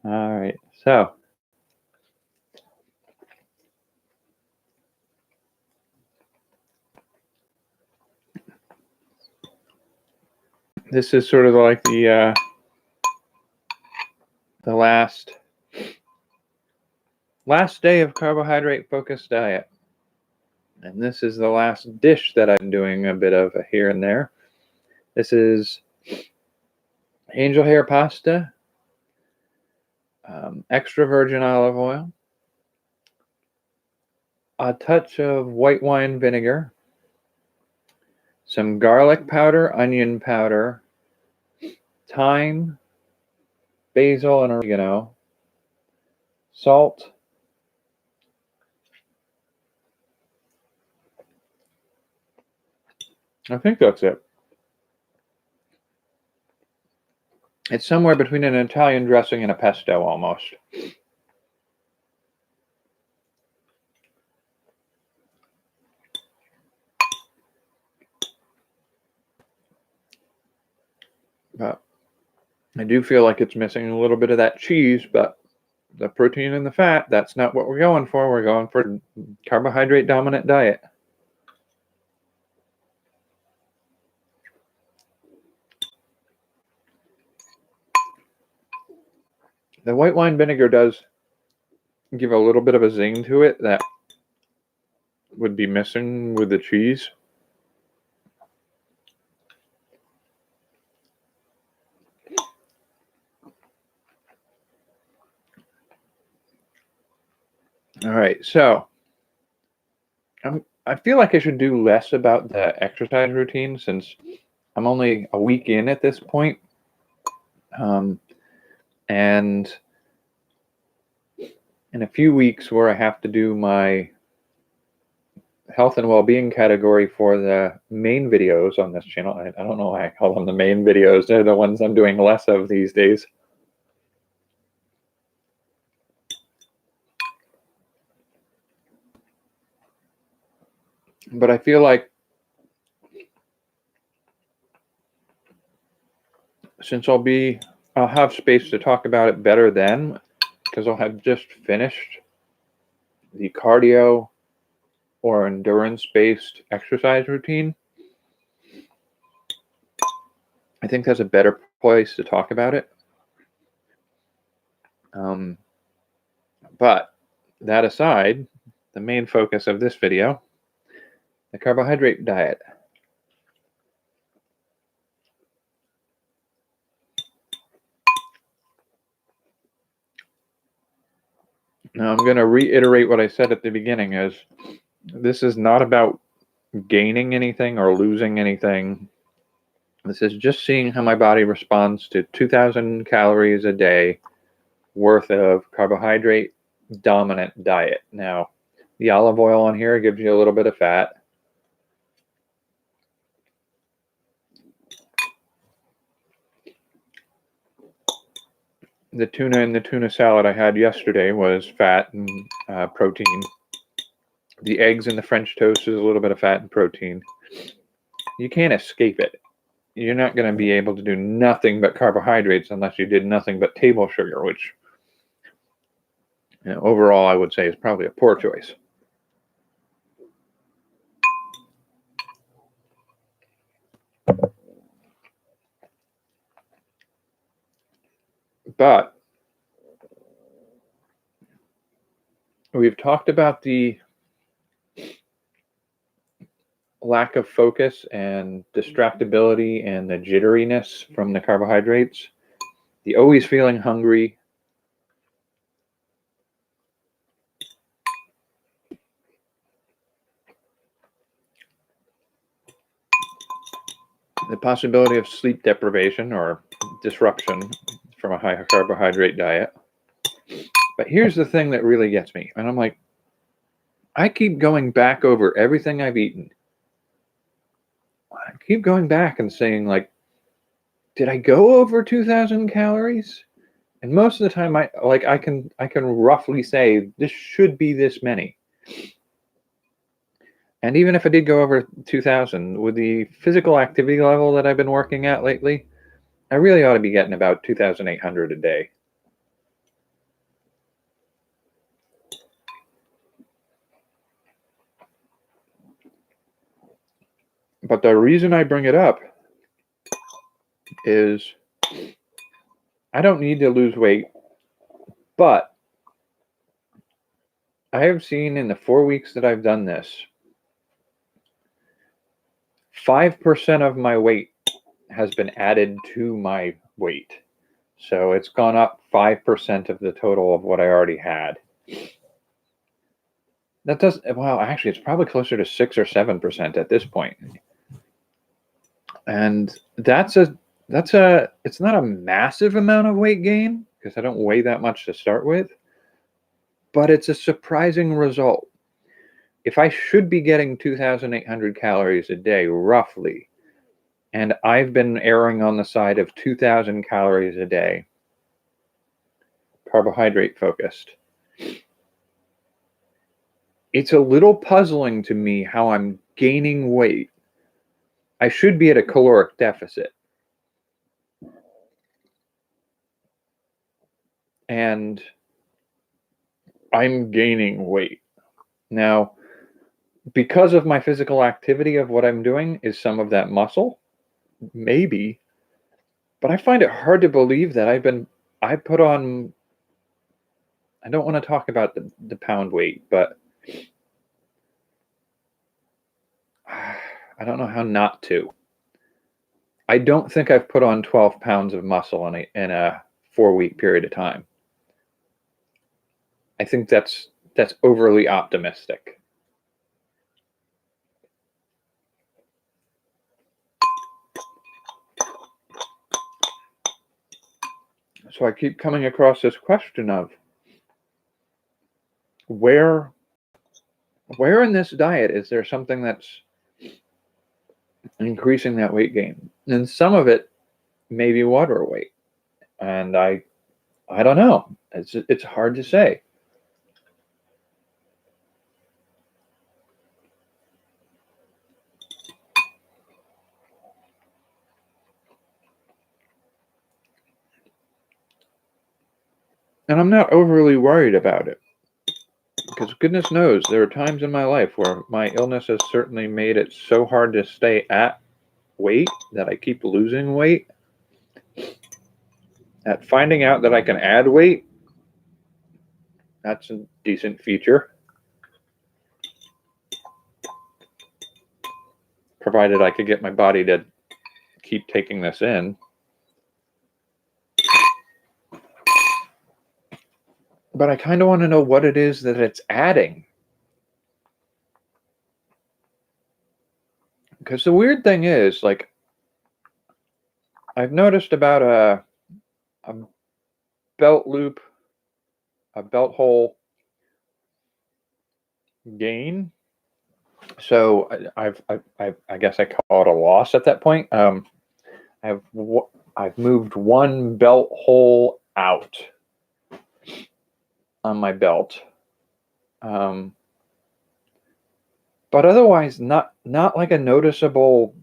All right, so this is sort of like the last day of carbohydrate-focused diet. And this is the last dish that I'm doing a bit of here and there. This is angel hair pasta, extra virgin olive oil, a touch of white wine vinegar, some garlic powder, onion powder, thyme, basil and oregano, salt, I think that's it. It's somewhere between an Italian dressing and a pesto almost. But I do feel like it's missing a little bit of that cheese, but the protein and the fat, that's not what we're going for. We're going for carbohydrate dominant diet. The white wine vinegar does give a little bit of a zing to it that would be missing with the cheese. All right, so I feel like I should do less about the exercise routine since I'm only a week in at this point. And in a few weeks where I have to do my health and well-being category for the main videos on this channel. I don't know why I call them the main videos. They're the ones I'm doing less of these days. But I feel like since I'll have space to talk about it better then, because I'll have just finished the cardio or endurance-based exercise routine. I think that's a better place to talk about it. But that aside, the main focus of this video, the carbohydrate diet. Now I'm going to reiterate what I said at the beginning is this is not about gaining anything or losing anything. This is just seeing how my body responds to 2,000 calories a day worth of carbohydrate dominant diet. Now, the olive oil on here gives you a little bit of fat. The tuna in the tuna salad I had yesterday was fat and protein. The eggs in the French toast is a little bit of fat and protein. You can't escape it. You're not going to be able to do nothing but carbohydrates unless you did nothing but table sugar, which overall I would say is probably a poor choice. But we've talked about the lack of focus and distractibility and the jitteriness from the carbohydrates, the always feeling hungry, the possibility of sleep deprivation or disruption from a high carbohydrate diet. But here's the thing that really gets me. And I'm like, I keep going back over everything I've eaten. I keep going back and saying, like, did I go over 2,000 calories? And most of the time, I can roughly say this should be this many. And even if I did go over 2,000, with the physical activity level that I've been working at lately, I really ought to be getting about 2,800 a day. But the reason I bring it up is I don't need to lose weight, but I have seen in the 4 weeks that I've done this, 5% of my weight has been added to my weight. So it's gone up 5% of the total of what I already had. That does, well, actually, it's probably closer to 6 or 7% at this point. And it's not a massive amount of weight gain because I don't weigh that much to start with, but it's a surprising result. If I should be getting 2,800 calories a day, roughly, and I've been erring on the side of 2,000 calories a day, carbohydrate focused, it's a little puzzling to me how I'm gaining weight. I should be at a caloric deficit. And I'm gaining weight. Now, because of my physical activity of what I'm doing, is some of that muscle? Maybe. But I find it hard to believe that I put on, I don't want to talk about the pound weight, but I don't know how not to. I don't think I've put on 12 pounds of muscle in a 4-week period of time. I think that's overly optimistic. So I keep coming across this question of where in this diet is there something that's increasing that weight gain? And some of it may be water weight. And I don't know. It's hard to say. And I'm not overly worried about it. Because goodness knows, there are times in my life where my illness has certainly made it so hard to stay at weight that I keep losing weight. At finding out that I can add weight, that's a decent feature. Provided I could get my body to keep taking this in. But I kind of want to know what it is that it's adding. Because the weird thing is, like, I've noticed about a belt loop, a belt hole gain. So I guess I call it a loss at that point. I've moved one belt hole out on my belt. But otherwise, not like a noticeable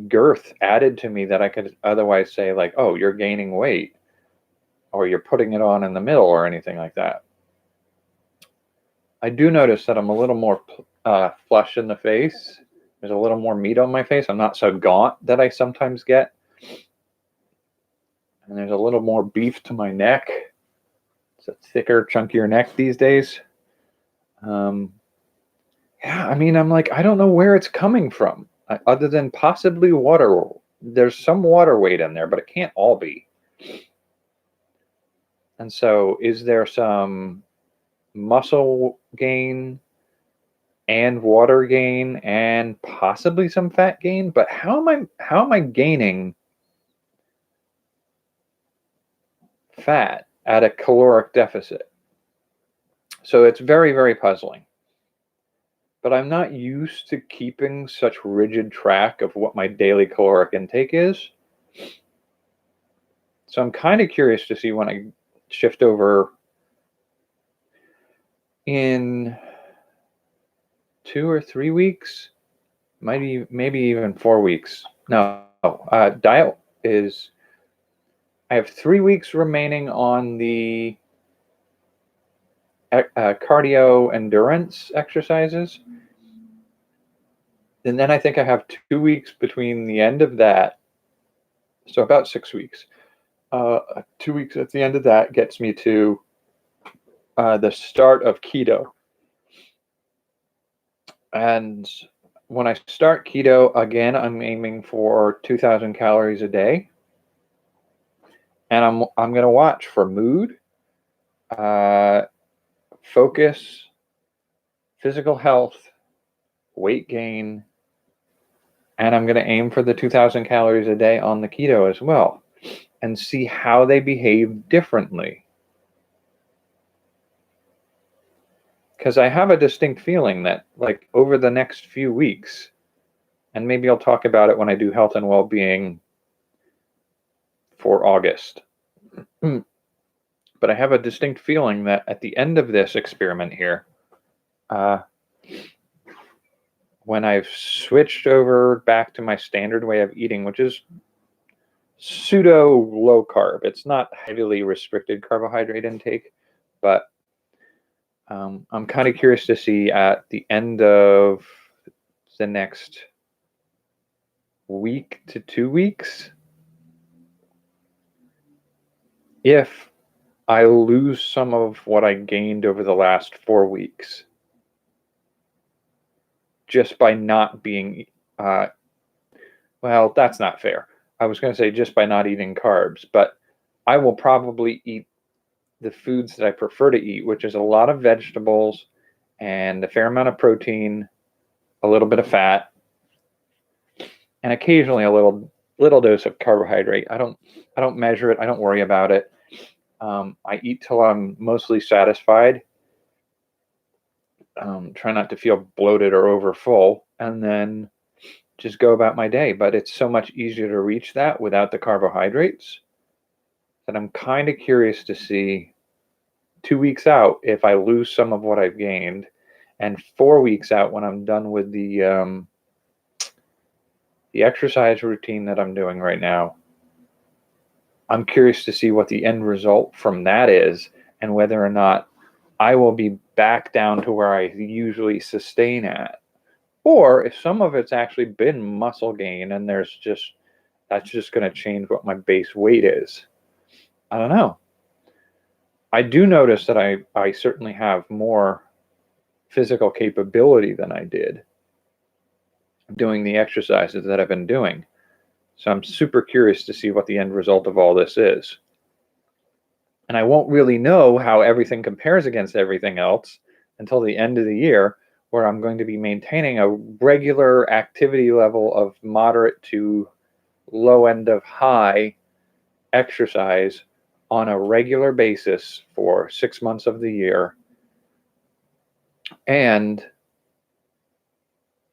girth added to me that I could otherwise say like, oh, you're gaining weight or you're putting it on in the middle or anything like that. I do notice that I'm a little more flush in the face. There's a little more meat on my face. I'm not so gaunt that I sometimes get. And there's a little more beef to my neck. It's a thicker, chunkier neck these days. Yeah, I mean, I'm like, I don't know where it's coming from, other than possibly water. There's some water weight in there, but it can't all be. And so, is there some muscle gain and water gain and possibly some fat gain? But how am I gaining fat at a caloric deficit? So it's very, very puzzling. But I'm not used to keeping such rigid track of what my daily caloric intake is. So I'm kind of curious to see when I shift over in 2 or 3 weeks, maybe even 4 weeks. No, diet is, I have 3 weeks remaining on the cardio endurance exercises. And then I think I have 2 weeks between the end of that. So about 6 weeks. 2 weeks at the end of that gets me to the start of keto. And when I start keto, again, I'm aiming for 2,000 calories a day. And I'm going to watch for mood, focus, physical health, weight gain, and I'm going to aim for the 2,000 calories a day on the keto as well, and see how they behave differently. Because I have a distinct feeling that, like, over the next few weeks, and maybe I'll talk about it when I do health and well-being for August. But I have a distinct feeling that at the end of this experiment here, when I've switched over back to my standard way of eating, which is pseudo low carb, it's not heavily restricted carbohydrate intake, but I'm kind of curious to see at the end of the next week to 2 weeks if I lose some of what I gained over the last 4 weeks just by not being, well, that's not fair. I was going to say just by not eating carbs, but I will probably eat the foods that I prefer to eat, which is a lot of vegetables and a fair amount of protein, a little bit of fat, and occasionally a little dose of carbohydrate. I don't measure it. I don't worry about it. I eat till I'm mostly satisfied. Try not to feel bloated or over full, and then just go about my day. But it's so much easier to reach that without the carbohydrates that I'm kind of curious to see 2 weeks out if I lose some of what I've gained, and 4 weeks out when I'm done with the exercise routine that I'm doing right now. I'm curious to see what the end result from that is, and whether or not I will be back down to where I usually sustain at, or if some of it's actually been muscle gain and that's just going to change what my base weight is. I don't know. I do notice that I certainly have more physical capability than I did doing the exercises that I've been doing. So I'm super curious to see what the end result of all this is. And I won't really know how everything compares against everything else until the end of the year, where I'm going to be maintaining a regular activity level of moderate to low end of high exercise on a regular basis for 6 months of the year. And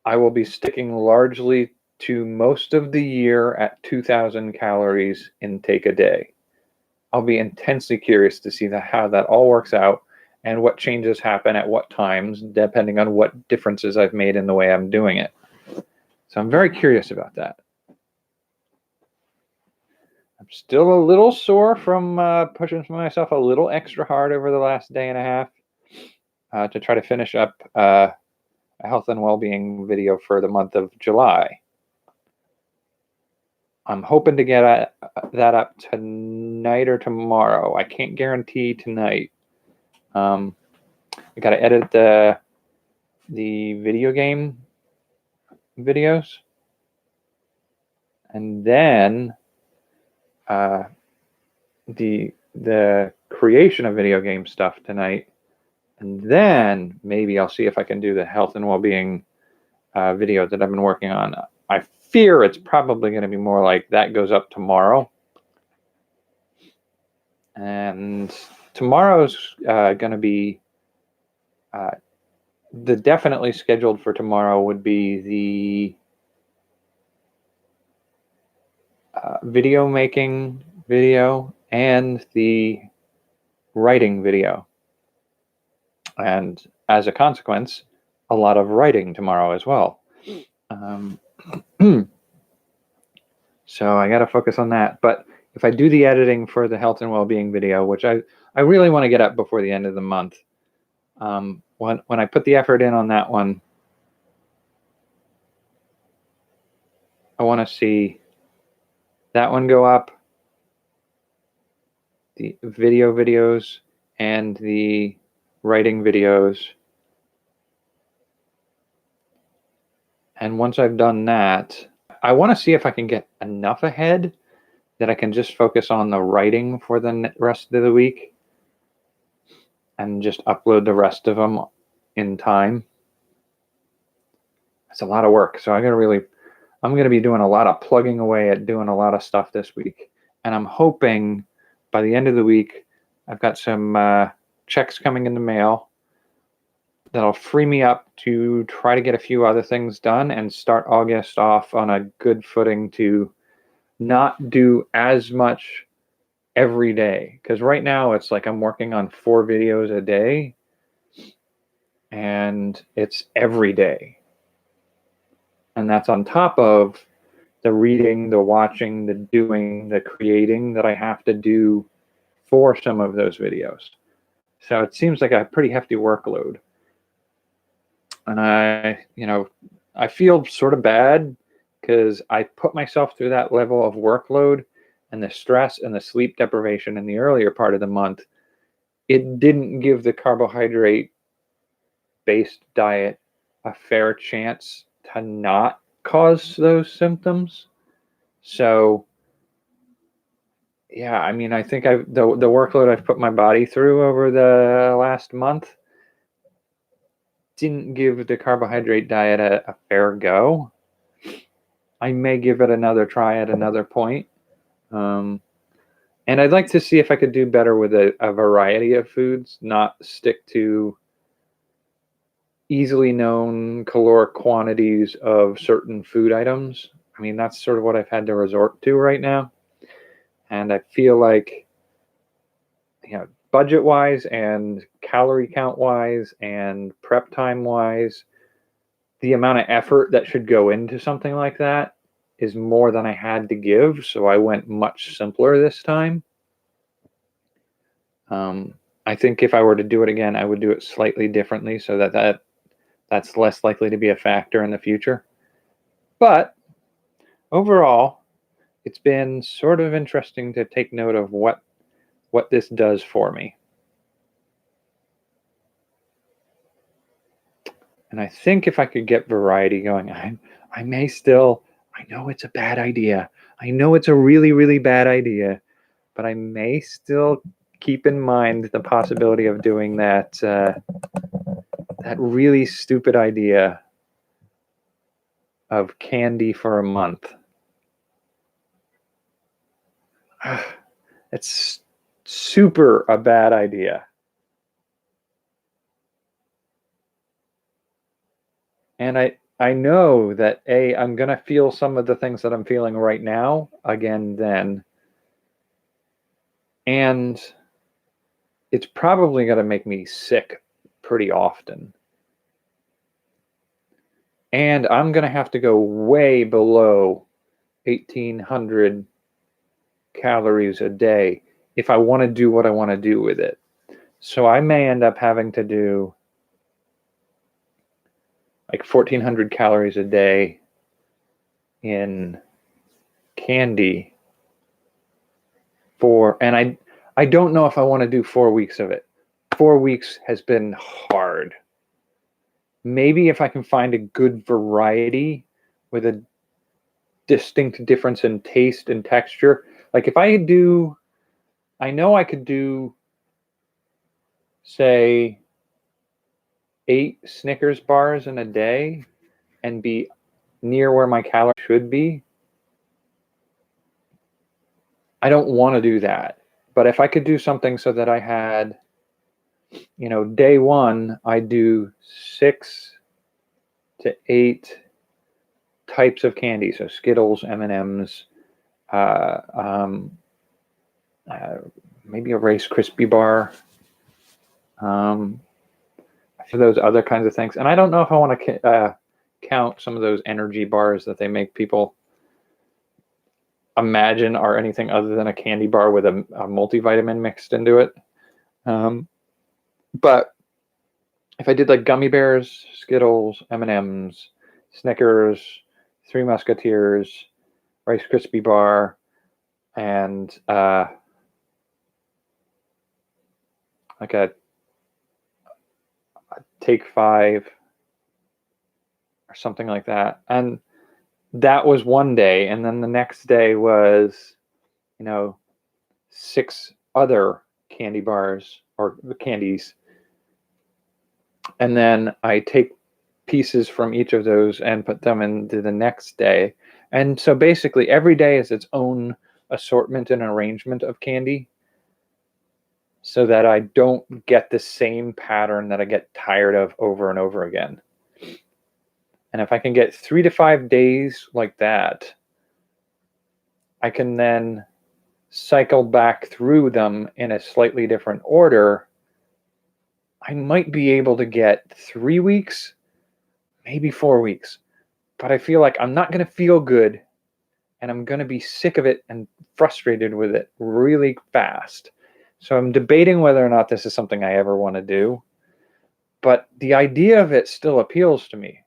I will be sticking largely to most of the year at 2,000 calories intake a day. I'll be intensely curious to see how that all works out and what changes happen at what times, depending on what differences I've made in the way I'm doing it. So I'm very curious about that. I'm still a little sore from pushing myself a little extra hard over the last day and a half to try to finish up a health and well-being video for the month of July. I'm hoping to get that up tonight or tomorrow. I can't guarantee tonight. I got to edit the video game videos, and then the creation of video game stuff tonight, and then maybe I'll see if I can do the health and well-being video that I've been working on. I fear it's probably going to be more like that goes up tomorrow. And tomorrow's going to be the definitely scheduled for tomorrow would be the video making video and the writing video. And as a consequence, a lot of writing tomorrow as well. So I got to focus on that. But if I do the editing for the health and well-being video, which I really want to get up before the end of the month, when I put the effort in on that one, I want to see that one go up, the videos and the writing videos. And once I've done that, I want to see if I can get enough ahead that I can just focus on the writing for the rest of the week and just upload the rest of them in time. It's a lot of work. So I'm going to be doing a lot of plugging away at doing a lot of stuff this week. And I'm hoping by the end of the week, I've got some checks coming in the mail that'll free me up to try to get a few other things done and start August off on a good footing to not do as much every day. Because right now it's like I'm working on 4 videos a day and it's every day. And that's on top of the reading, the watching, the doing, the creating that I have to do for some of those videos. So it seems like a pretty hefty workload. And I feel sort of bad because I put myself through that level of workload and the stress and the sleep deprivation in the earlier part of the month. It didn't give the carbohydrate-based diet a fair chance to not cause those symptoms. So yeah, I mean, I think the workload I've put my body through over the last month didn't give the carbohydrate diet a fair go. I may give it another try at another point. And I'd like to see if I could do better with a variety of foods, not stick to easily known caloric quantities of certain food items. I mean, that's sort of what I've had to resort to right now. And I feel like, budget-wise and calorie count-wise and prep time-wise, the amount of effort that should go into something like that is more than I had to give. So I went much simpler this time. I think if I were to do it again, I would do it slightly differently so that's less likely to be a factor in the future. But overall, it's been sort of interesting to take note of what this does for me. And I think if I could get variety going, I know it's a bad idea. I know it's a really, really bad idea, but I may still keep in mind the possibility of doing that really stupid idea of candy for a month. It's super a bad idea. And I know that I'm going to feel some of the things that I'm feeling right now again then. And it's probably going to make me sick pretty often. And I'm going to have to go way below 1,800 calories a day if I want to do what I want to do with it. So I may end up having to do like 1,400 calories a day in candy and I don't know if I want to do 4 weeks of it. 4 weeks has been hard. Maybe if I can find a good variety with a distinct difference in taste and texture. Like if I know I could do, say, 8 Snickers bars in a day and be near where my calories should be. I don't want to do that. But if I could do something so that I had, day one, I do 6 to 8 types of candy. So Skittles, M&Ms, maybe a Rice Krispie bar, those other kinds of things. And I don't know if I want to count some of those energy bars that they make people imagine are anything other than a candy bar with a multivitamin mixed into it. But if I did like gummy bears, Skittles, M&Ms, Snickers, Three Musketeers, Rice Krispie bar, and like a Take 5 or something like that. And that was one day, and then the next day was, 6 other candy bars or candies, and then I take pieces from each of those and put them into the next day. And so basically every day is its own assortment and arrangement of candy, so that I don't get the same pattern that I get tired of over and over again. And if I can get 3 to 5 days like that, I can then cycle back through them in a slightly different order. I might be able to get 3 weeks, maybe 4 weeks, but I feel like I'm not going to feel good, and I'm going to be sick of it and frustrated with it really fast. So I'm debating whether or not this is something I ever want to do, but the idea of it still appeals to me.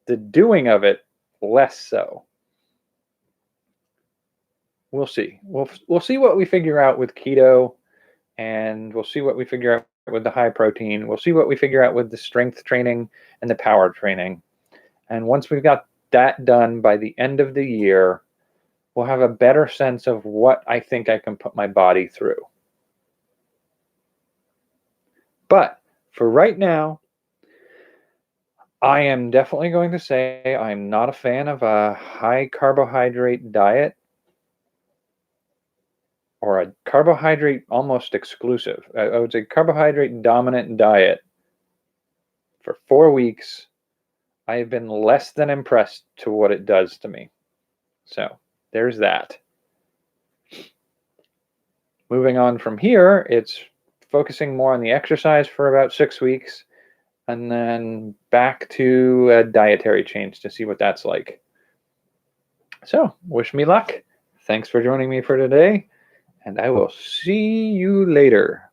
The doing of it, less so. We'll see. We'll see what we figure out with keto, and we'll see what we figure out with the high protein. We'll see what we figure out with the strength training and the power training. And once we've got that done by the end of the year, we'll have a better sense of what I think I can put my body through. But for right now, I am definitely going to say I'm not a fan of a high carbohydrate diet, or a carbohydrate almost exclusive. I would say carbohydrate dominant diet for 4 weeks. I have been less than impressed to what it does to me. So there's that. Moving on from here, it's focusing more on the exercise for about 6 weeks, and then back to a dietary change to see what that's like. So wish me luck. Thanks for joining me for today, and I will see you later.